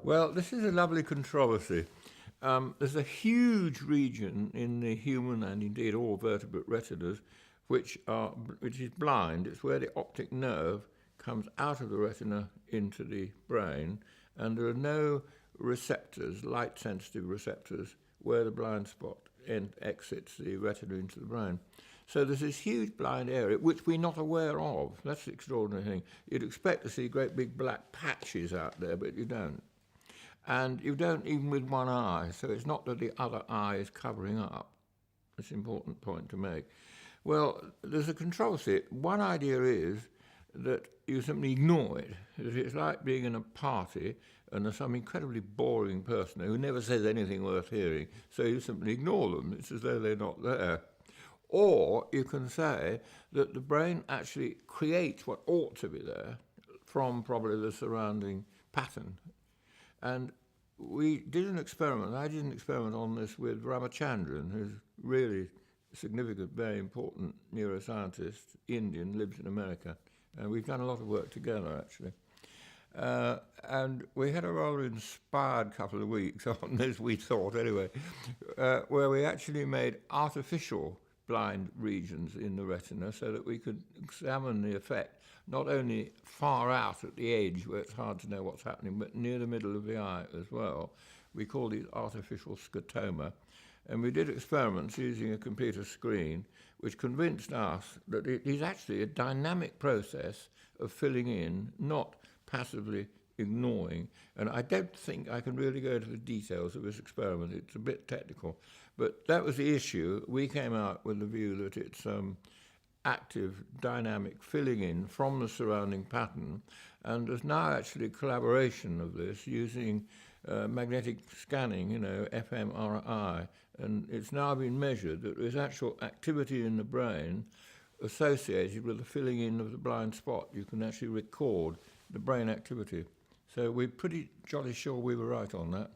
Well, this is a lovely controversy. There's a huge region in the human and indeed all vertebrate retinas which is blind. It's where the optic nerve comes out of the retina into the brain, and there are no receptors, light-sensitive receptors, where the blind spot exits the retina into the brain. So there's this huge blind area, which we're not aware of. That's the extraordinary thing. You'd expect to see great big black patches out there, but you don't. And you don't even with one eye, so it's not that the other eye is covering up. It's an important point to make. Well, there's a controversy. One idea is that you simply ignore it. That it's like being in a party and there's some incredibly boring person who never says anything worth hearing, so you simply ignore them. It's as though they're not there. Or you can say that the brain actually creates what ought to be there from probably the surrounding pattern. And we did an experiment, I did an experiment on this with Ramachandran, who's really significant, very important neuroscientist, Indian, lives in America. And we've done a lot of work together, actually. And we had a rather inspired couple of weeks on this, we thought anyway, where we actually made artificial blind regions in the retina so that we could examine the effect not only far out at the edge where it's hard to know what's happening, but near the middle of the eye as well. We call these artificial scotoma. And we did experiments using a computer screen which convinced us that it is actually a dynamic process of filling in, not passively ignoring. And I don't think I can really go into the details of this experiment. It's a bit technical. But that was the issue. We came out with the view that it's active, dynamic filling in from the surrounding pattern. And there's now actually collaboration of this using magnetic scanning, fMRI. And it's now been measured that there's actual activity in the brain associated with the filling in of the blind spot. You can actually record the brain activity. So we're pretty jolly sure we were right on that.